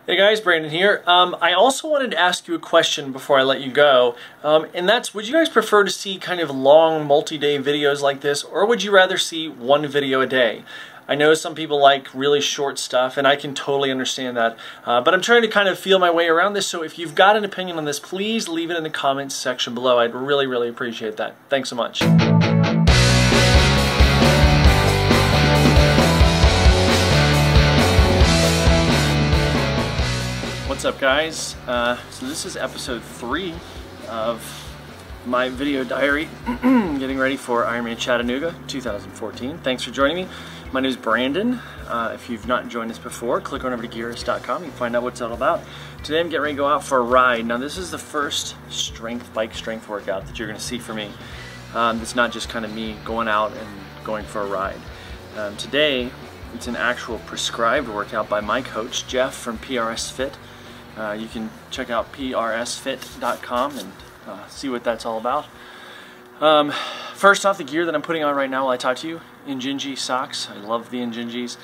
Hey guys, Brandon here. I also wanted to ask you a question before I let you go, and that's, would you guys prefer to see kind of long multi-day videos like this, or would you rather see one video a day? I know some people like really short stuff, and I can totally understand that, but I'm trying to kind of feel my way around this, so if you've got an opinion on this, please leave it in the comments section below. I'd really appreciate that. Thanks so much. What's up, guys? So this is episode 3 of my video diary, getting ready for Ironman Chattanooga 2014. Thanks for joining me. My name is Brandon. If you've not joined us before, click on over to Gearist.com. You can find out what it's all about. Today I'm getting ready to go out for a ride. Now this is the first bike strength workout that you're going to see for me. It's not just kind of me going out and going for a ride. Today it's an actual prescribed workout by my coach, Jeff from PRS Fit. You can check out prsfit.com and see what that's all about. First off, the gear that I'm putting on right now while I talk to you, Injinji socks. I love the Injinjis.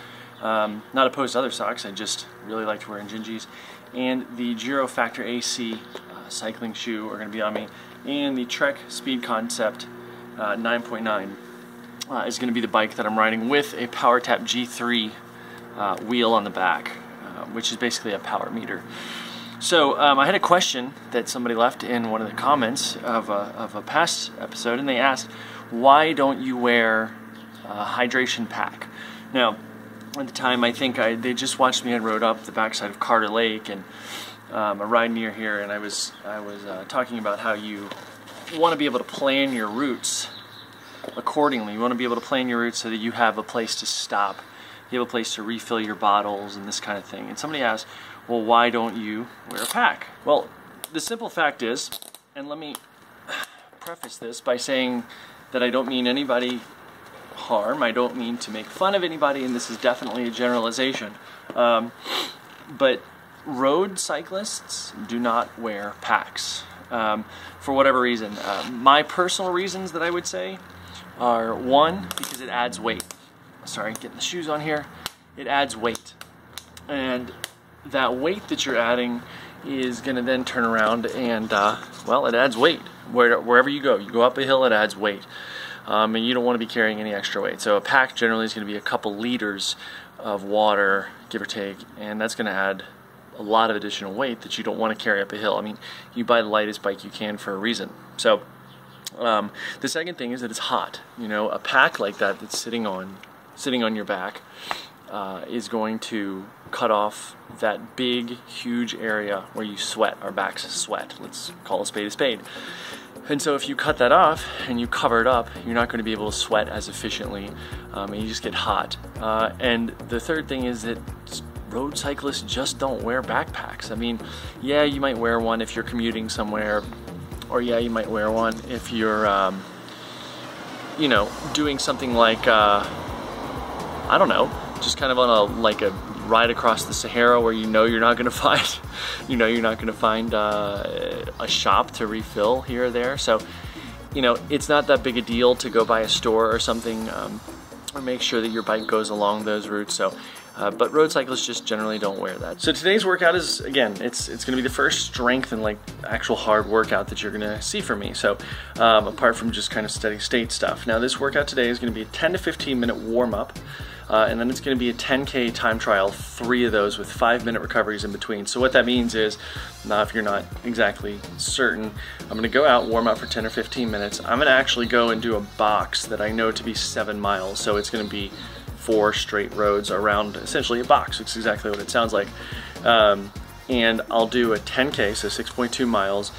Not opposed to other socks, I just really like to wear Injinjis. And the Giro Factor AC cycling shoe are going to be on me. And the Trek Speed Concept 9.9 is going to be the bike that I'm riding with a PowerTap G3 wheel on the back, which is basically a power meter. So I had a question that somebody left in one of the comments of a past episode, and they asked, why don't you wear a hydration pack? Now, at the time, I think they just watched me and rode up the backside of Carter Lake and a ride near here, and I was talking about how you want to be able to plan your routes accordingly. You want to be able to plan your routes so that you have a place to stop, you have a place to refill your bottles and this kind of thing. And somebody asked, well, why don't you wear a pack? Well, the simple fact is, and let me preface this by saying that I don't mean anybody harm, I don't mean to make fun of anybody, and this is definitely a generalization, but road cyclists do not wear packs for whatever reason. My personal reasons that I would say are, one, because it adds weight. Sorry, getting the shoes on here. It adds weight, and that weight that you're adding is going to then turn around and well, it adds weight wherever you go. You go up a hill, it adds weight, and you don't want to be carrying any extra weight. So a pack generally is going to be a couple liters of water, give or take, and that's going to add a lot of additional weight that you don't want to carry up a hill. I mean, you buy the lightest bike you can for a reason. So the second thing is that it's hot. You know, a pack like that that's sitting on your back is going to cut off that big, huge area where you sweat. Our backs sweat. Let's call a spade a spade. And so if you cut that off and you cover it up, you're not going to be able to sweat as efficiently, and you just get hot. And the third thing is that road cyclists just don't wear backpacks. I mean, yeah, you might wear one if you're commuting somewhere, or yeah, you might wear one if you're, you know, doing something like, I don't know, just kind of on a ride across the Sahara where you're not going to find, a shop to refill here or there. So, you know, it's not that big a deal to go by a store or something, or make sure that your bike goes along those routes. So, but road cyclists just generally don't wear that. So today's workout is, again, it's going to be the first strength and actual hard workout that you're going to see from me. So apart from just kind of steady state stuff. Now this workout today is going to be a 10 to 15 minute warm up. And then it's going to be a 10K time trial, 3 of those with 5-minute recoveries in between. So what that means is, now if you're not exactly certain, I'm going to go out, warm up for 10 or 15 minutes. I'm going to actually go and do a box that I know to be 7 miles. So it's going to be 4 straight roads around essentially a box. It's exactly what it sounds like. And I'll do a 10K, so 6.2 miles,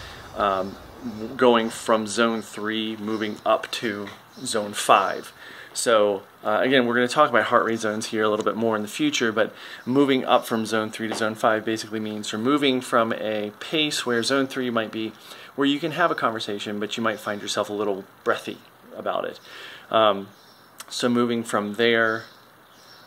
going from zone 3, moving up to zone 5. So again, we're going to talk about heart rate zones here a little bit more in the future, but moving up from zone 3 to zone 5 basically means you're moving from a pace where zone 3 might be where you can have a conversation, but you might find yourself a little breathy about it. So moving from there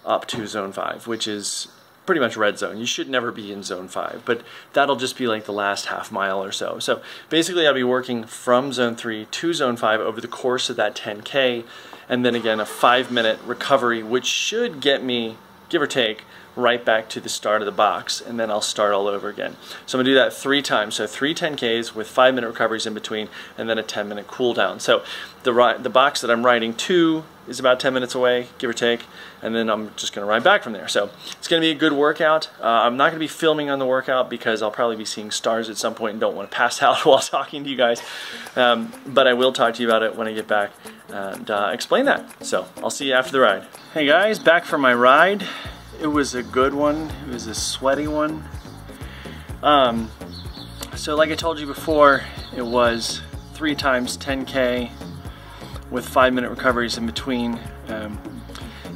up to zone 5, which is pretty much red zone. You should never be in zone 5, but that'll just be like the last half mile or so. So basically I'll be working from zone 3 to zone 5 over the course of that 10K, and then again a 5-minute recovery, which should get me give or take, right back to the start of the box, and then I'll start all over again. So I'm gonna do that 3 times. So 3 10Ks with 5-minute recoveries in between, and then a 10-minute cool down. So the box that I'm riding to is about 10 minutes away, give or take, and then I'm just gonna ride back from there. So it's gonna be a good workout. I'm not gonna be filming on the workout because I'll probably be seeing stars at some point and don't wanna pass out while talking to you guys. But I will talk to you about it when I get back and explain that. So I'll see you after the ride. Hey guys, back from my ride. It was a good one. It was a sweaty one. So like I told you before, it was 3 times 10K with 5-minute recoveries in between.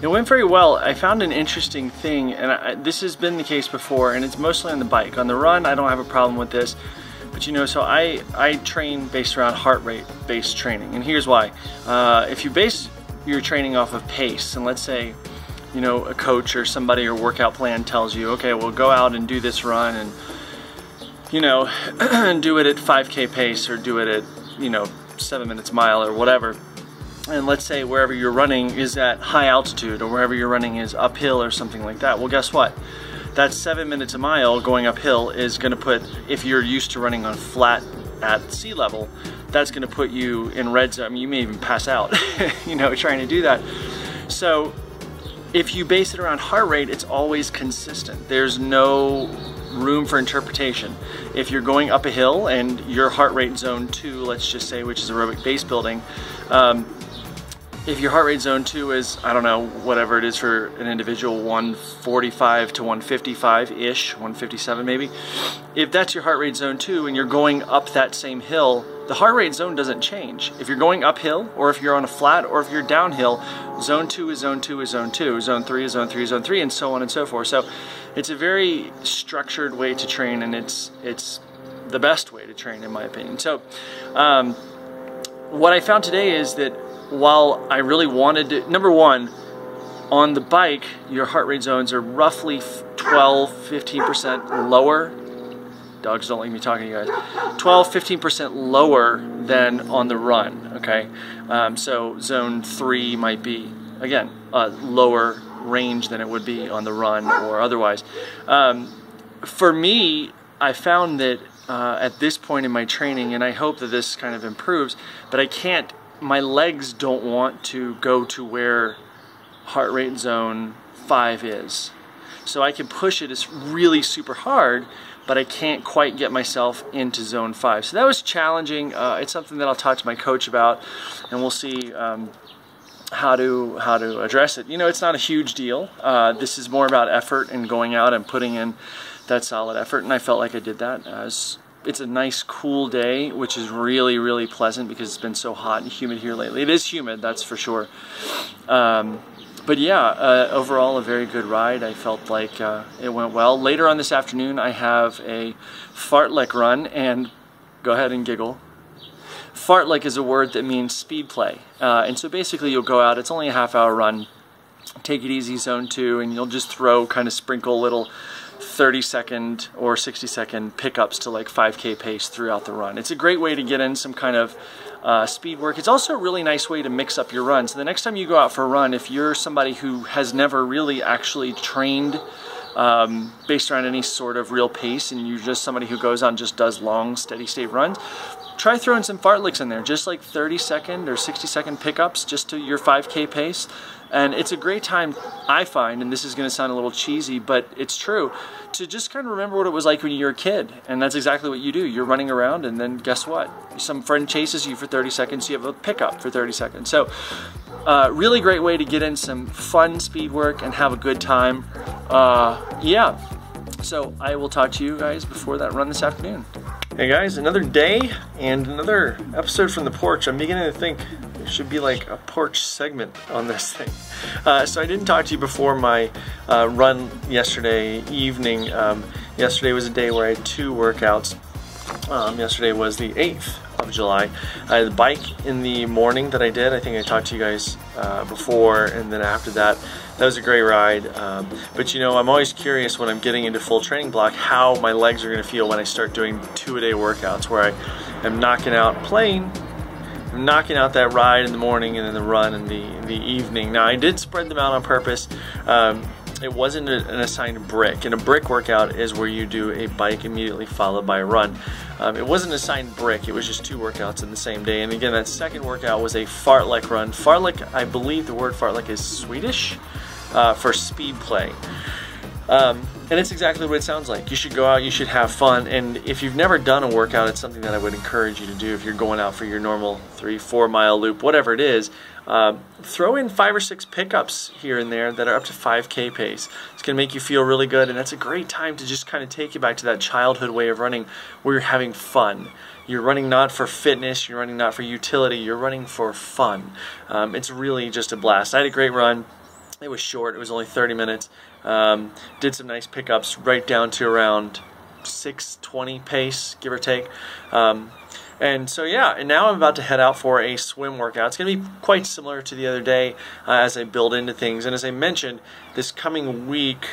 It went very well. I found an interesting thing, and this has been the case before, and it's mostly on the bike. On the run, I don't have a problem with this. But you know, so I train based around heart rate based training, and here's why. If you base your training off of pace, and let's say, you know, a coach or somebody or workout plan tells you, okay, well, go out and do this run and, you know, do it at 5K pace or do it at, you know, 7 minutes a mile or whatever. And let's say wherever you're running is at high altitude, or wherever you're running is uphill or something like that. Well, guess what? That 7 minutes a mile going uphill is going to put, if you're used to running on flat at sea level, that's going to put you in red zone. I mean, you may even pass out, you know, trying to do that. So if you base it around heart rate, it's always consistent. There's no room for interpretation. If you're going up a hill and your heart rate zone 2, let's just say, which is aerobic base building, if your heart rate zone 2 is, I don't know, whatever it is for an individual, 145 to 155-ish, 157 maybe, if that's your heart rate zone 2 and you're going up that same hill, the heart rate zone doesn't change. If you're going uphill, or if you're on a flat, or if you're downhill, zone 2 is zone 2 is zone 2, zone 3 is zone 3 is zone 3, and so on and so forth. So it's a very structured way to train, and it's the best way to train, in my opinion. So what I found today is that while I really wanted to, number one, on the bike, your heart rate zones are roughly 12-15% lower. Dogs don't like me talking to you guys. 12-15% lower than on the run, okay? So zone 3 might be, again, a lower range than it would be on the run or otherwise. For me, I found that at this point in my training, and I hope that this kind of improves, but I can't, my legs don't want to go to where heart rate zone 5 is. So I can push it as really super hard, but I can't quite get myself into zone 5. So that was challenging. It's something that I'll talk to my coach about, and we'll see how to address it. You know, it's not a huge deal. This is more about effort and going out and putting in that solid effort, and I felt like I did that. It's a nice cool day, which is really, really pleasant because it's been so hot and humid here lately. It is humid, that's for sure. But yeah, overall a very good ride. I felt like it went well. Later on this afternoon I have a fartlek run, and go ahead and giggle. Fartlek is a word that means speed play. And so basically you'll go out, it's only a half-hour run, take it easy, zone 2, and you'll just throw, kind of sprinkle little 30-second or 60-second pickups to like 5K pace throughout the run. It's a great way to get in some kind of speed work. It's also a really nice way to mix up your run. So the next time you go out for a run, if you're somebody who has never really actually trained based around any sort of real pace, and you're just somebody who goes out and just does long, steady state runs, try throwing some fartleks in there, just like 30-second or 60-second pickups just to your 5K pace. And it's a great time, I find, and this is going to sound a little cheesy, but it's true, to just kind of remember what it was like when you were a kid. And that's exactly what you do. You're running around, and then guess what? Some friend chases you for 30 seconds, you have a pickup for 30 seconds. So really great way to get in some fun speed work and have a good time. Yeah, so I will talk to you guys before that run this afternoon. Hey guys, another day and another episode from the porch. I'm beginning to think there should be like a porch segment on this thing. So I didn't talk to you before my run yesterday evening. Yesterday was a day where I had 2 workouts. Yesterday was the 8th of July. I had the bike in the morning that I did. I think I talked to you guys before, and then after that, that was a great ride. But you know, I'm always curious when I'm getting into full training block how my legs are going to feel when I start doing 2-a-day workouts, where I am knocking out playing, I'm knocking out that ride in the morning and then the run in the evening. Now I did spread them out on purpose. it wasn't an assigned brick. And a brick workout is where you do a bike immediately followed by a run. It wasn't an assigned brick, it was just 2 workouts in the same day. And again, that second workout was a fartlek run. Fartlek, I believe the word fartlek is Swedish for speed play. And it's exactly what it sounds like. You should go out, you should have fun, and if you've never done a workout, it's something that I would encourage you to do. If you're going out for your normal 3-4 mile loop, whatever it is, throw in 5 or 6 pickups here and there that are up to 5K pace. It's going to make you feel really good, and that's a great time to just kind of take you back to that childhood way of running where you're having fun. You're running not for fitness, you're running not for utility, you're running for fun. It's really just a blast. I had a great run. It was short, it was only 30 minutes. Did some nice pickups right down to around 6:20 pace, give or take. And so yeah, and now I'm about to head out for a swim workout. It's going to be quite similar to the other day as I build into things. And as I mentioned, this coming week,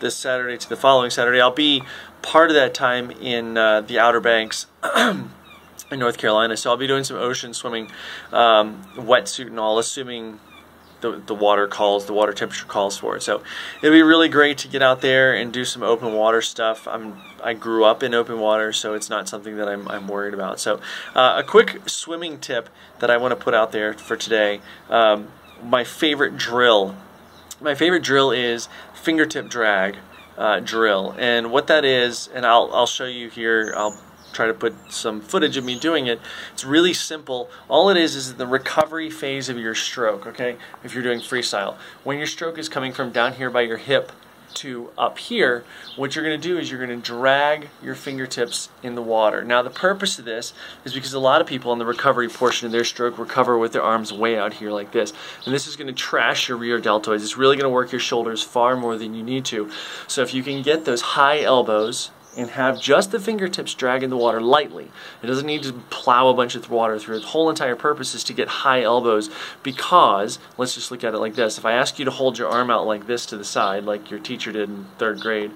this Saturday to the following Saturday, I'll be part of that time in the Outer Banks in North Carolina. So I'll be doing some ocean swimming, wetsuit and all, assuming the water temperature calls for it. So it'll be really great to get out there and do some open water stuff. I grew up in open water, so it's not something that I'm worried about. So a quick swimming tip that I want to put out there for today. My favorite drill is fingertip drag drill, and what that is, and I'll show you here. I'll try to put some footage of me doing it. It's really simple. All it is the recovery phase of your stroke, okay? If you're doing freestyle. When your stroke is coming from down here by your hip to up here, what you're going to do is you're going to drag your fingertips in the water. Now the purpose of this is because a lot of people in the recovery portion of their stroke recover with their arms way out here like this. And this is going to trash your rear deltoids. It's really going to work your shoulders far more than you need to. So if you can get those high elbows and have just the fingertips drag in the water lightly. It doesn't need to plow a bunch of water through it. The whole entire purpose is to get high elbows because, let's just look at it like this. If I ask you to hold your arm out like this to the side, like your teacher did in 3rd grade,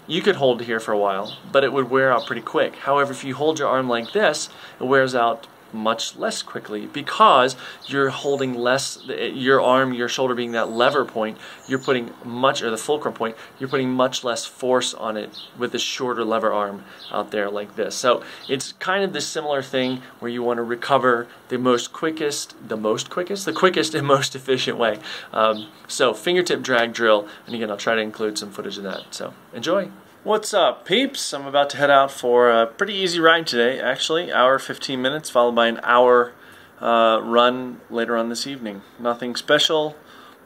you could hold it here for a while, but it would wear out pretty quick. However, if you hold your arm like this, it wears out much less quickly because you're holding less, your arm, your shoulder being that lever point, you're putting much, or the fulcrum point, you're putting much less force on it with the shorter lever arm out there like this. So it's kind of this similar thing where you want to recover the quickest and most efficient way. So fingertip drag drill, and again, I'll try to include some footage of that. So enjoy. What's up, peeps? I'm about to head out for a pretty easy ride today, actually. Hour 15 minutes, followed by an hour run later on this evening. Nothing special,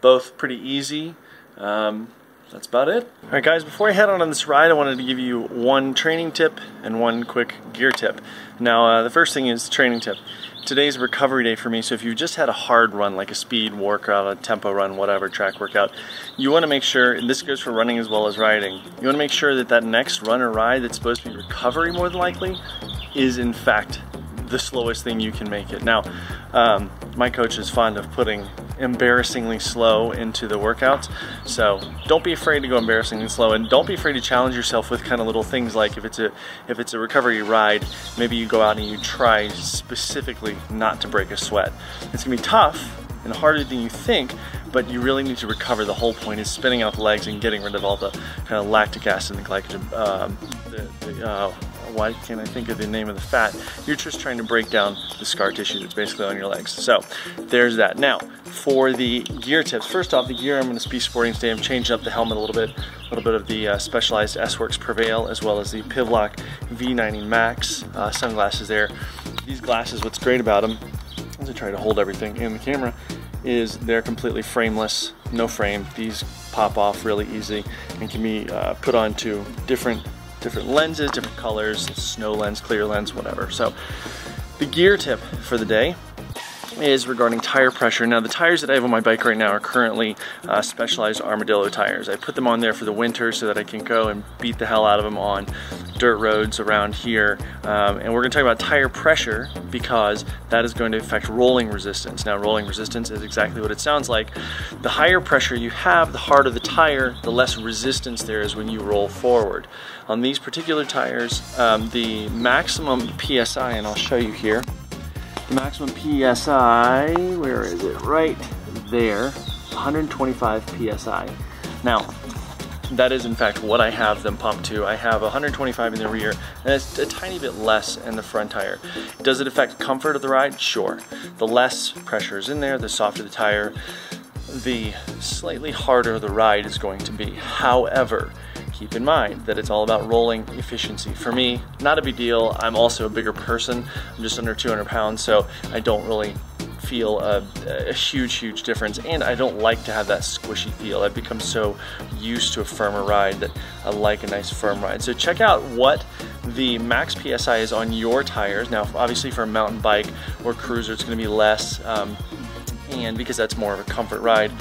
both pretty easy. That's about it. Alright guys, before I head on this ride, I wanted to give you one training tip and one quick gear tip. Now, the first thing is the training tip. Today's a recovery day for me, so if you just had a hard run, like a speed workout, a tempo run, whatever, track workout, you want to make sure, and this goes for running as well as riding, you want to make sure that that next run or ride that's supposed to be recovery more than likely is in fact the slowest thing you can make it. Now, my coach is fond of putting embarrassingly slow into the workouts, so don't be afraid to go embarrassingly slow, and don't be afraid to challenge yourself with kind of little things like if it's a recovery ride, maybe you go out and you try specifically not to break a sweat. It's gonna be tough and harder than you think, but you really need to recover. The whole point is spinning out the legs and getting rid of all the kind of lactic acid and glycogen, why can't I think of the name of the fat? You're just trying to break down the scar tissue that's basically on your legs. So there's that. Now for the gear tips. First off, the gear I'm going to be sporting today. I'm changing up the helmet a little bit of the Specialized S-Works Prevail, as well as the Pivlock V90 Max sunglasses there. These glasses, what's great about them, as I try to hold everything in the camera, is they're completely frameless, no frame. These pop off really easy and can be put onto different lenses, different colors, snow lens, clear lens, whatever. So the gear tip for the day is regarding tire pressure. Now the tires that I have on my bike right now are currently Specialized Armadillo tires. I put them on there for the winter so that I can go and beat the hell out of them on dirt roads around here. And we're going to talk about tire pressure because that is going to affect rolling resistance. Now rolling resistance is exactly what it sounds like. The higher pressure you have, the harder the tire, the less resistance there is when you roll forward. On these particular tires, the maximum PSI, and I'll show you here, the maximum PSI, where is it? Right there, 125 PSI. Now, that is in fact what I have them pumped to. I have 125 in the rear, and it's a tiny bit less in the front tire. Does it affect comfort of the ride? Sure. The less pressure is in there, the softer the tire, the slightly harder the ride is going to be. However, keep in mind that it's all about rolling efficiency. For me, not a big deal. I'm also a bigger person. I'm just under 200 pounds, so I don't really feel a huge difference, and I don't like to have that squishy feel. I've become so used to a firmer ride that I like a nice firm ride. So check out what the max PSI is on your tires. Now obviously for a mountain bike or cruiser it's going to be less, and because that's more of a comfort ride.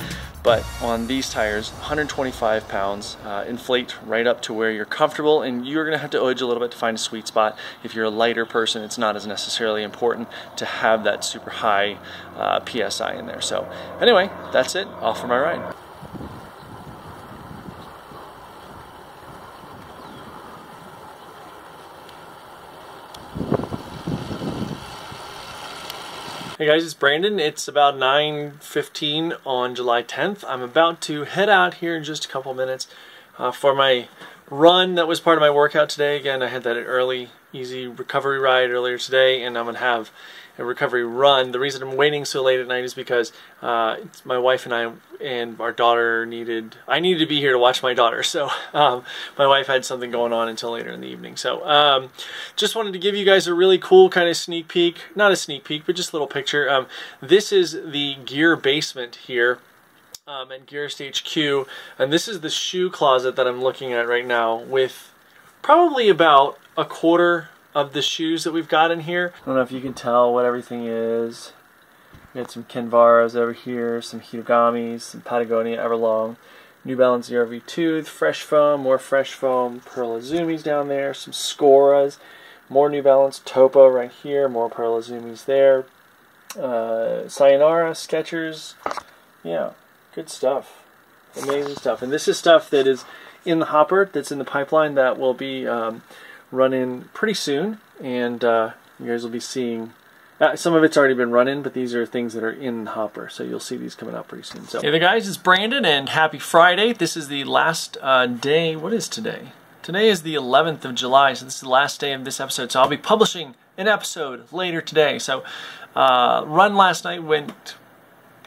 But on these tires, 125 pounds, inflate right up to where you're comfortable, and you're gonna have to edge a little bit to find a sweet spot. If you're a lighter person, it's not as necessarily important to have that super high PSI in there. So anyway, that's it, off for my ride. Hey guys, it's Brandon. It's about 9:15 on July 10th. I'm about to head out here in just a couple minutes for my run that was part of my workout today. Again, I had that early, easy recovery ride earlier today, and I'm going to have a recovery run. The reason I'm waiting so late at night is because my wife and I and our daughter I needed to be here to watch my daughter. So my wife had something going on until later in the evening. So just wanted to give you guys a really cool kind of sneak peek, not a sneak peek, but just a little picture. This is the gear basement here at Gearist HQ, and this is the shoe closet that I'm looking at right now, with probably about a quarter of the shoes that we've got in here. I don't know if you can tell what everything is. We got some Kenvaras over here, some Hitogamis, some Patagonia Everlong, New Balance Zero V2, Fresh Foam, more Fresh Foam, Pearl Izumis down there, some Scoras, more New Balance Topo right here, more Pearl Izumis there, Sayonara, Skechers, yeah, good stuff, amazing stuff. And this is stuff that is in the hopper, that's in the pipeline, that will be run-in pretty soon, and you guys will be seeing some of it's already been run-in, but these are things that are in the hopper, so you'll see these coming out pretty soon. So hey there guys, it's Brandon, and happy Friday. This is the last day. What is today? Today is the 11th of July, so this is the last day of this episode, so I'll be publishing an episode later today. So run last night went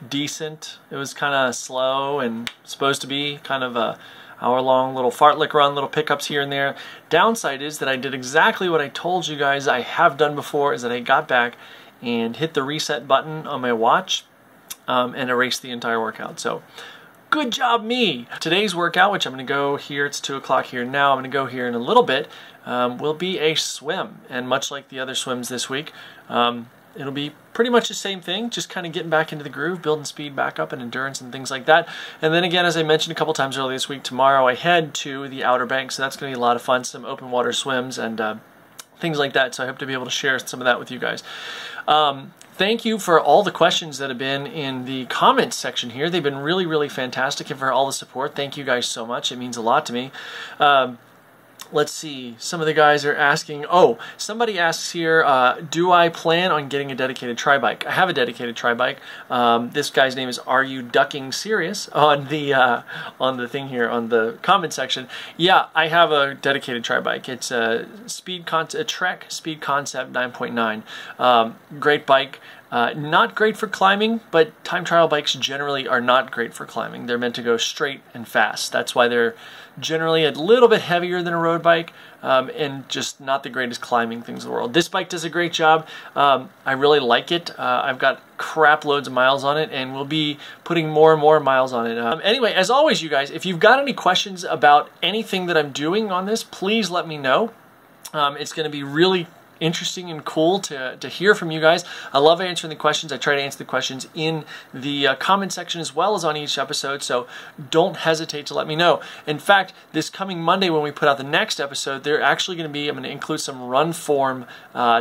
decent. It was kind of slow and supposed to be kind of a hour-long little fartlek run, little pickups here and there. Downside is that I did exactly what I told you guys I have done before, is that I got back and hit the reset button on my watch and erased the entire workout. So good job me! Today's workout, which I'm going to go here, it's 2 o'clock here now, I'm going to go here in a little bit, will be a swim. And much like the other swims this week, it'll be pretty much the same thing, just kind of getting back into the groove, building speed back up and endurance and things like that. And then again, as I mentioned a couple times earlier this week, tomorrow I head to the Outer Banks, so that's going to be a lot of fun, some open water swims and things like that. So I hope to be able to share some of that with you guys. Thank you for all the questions that have been in the comments section here. They've been really fantastic, and for all the support. Thank you guys so much. It means a lot to me. Let's see, some of the guys are asking, oh, somebody asks here, do I plan on getting a dedicated tri-bike? I have a dedicated tri-bike. This guy's name is Are You Ducking Serious on the thing here on the comment section. Yeah, I have a dedicated tri-bike. It's a Trek Speed Concept 9.9. Great bike. Not great for climbing, but time trial bikes generally are not great for climbing. They're meant to go straight and fast. That's why they're generally a little bit heavier than a road bike, and just not the greatest climbing things in the world. This bike does a great job. I really like it. I've got crap loads of miles on it, and we'll be putting more and more miles on it. Anyway, as always, you guys, if you've got any questions about anything that I'm doing on this, please let me know. It's going to be really interesting and cool to hear from you guys. I love answering the questions. I try to answer the questions in the comment section as well as on each episode, so don't hesitate to let me know. In fact, this coming Monday when we put out the next episode, they're actually going to be, I'm going to include some run form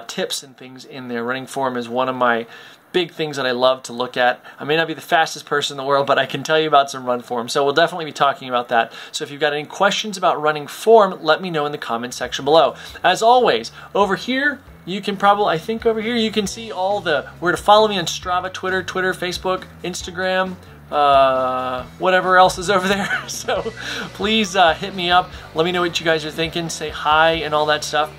tips and things in there. Running form is one of my big things that I love to look at. I may not be the fastest person in the world, but I can tell you about some run form, so we'll definitely be talking about that. So if you've got any questions about running form, let me know in the comment section below. As always, over here, you can probably, I think over here, you can see all the, where to follow me on Strava, Twitter, Facebook, Instagram, whatever else is over there. So please hit me up. Let me know what you guys are thinking. Say hi and all that stuff.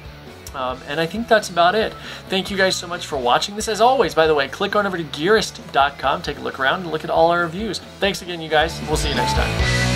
And I think that's about it. Thank you guys so much for watching this. As always, by the way, click on over to Gearist.com, take a look around, and look at all our reviews. Thanks again, you guys. We'll see you next time.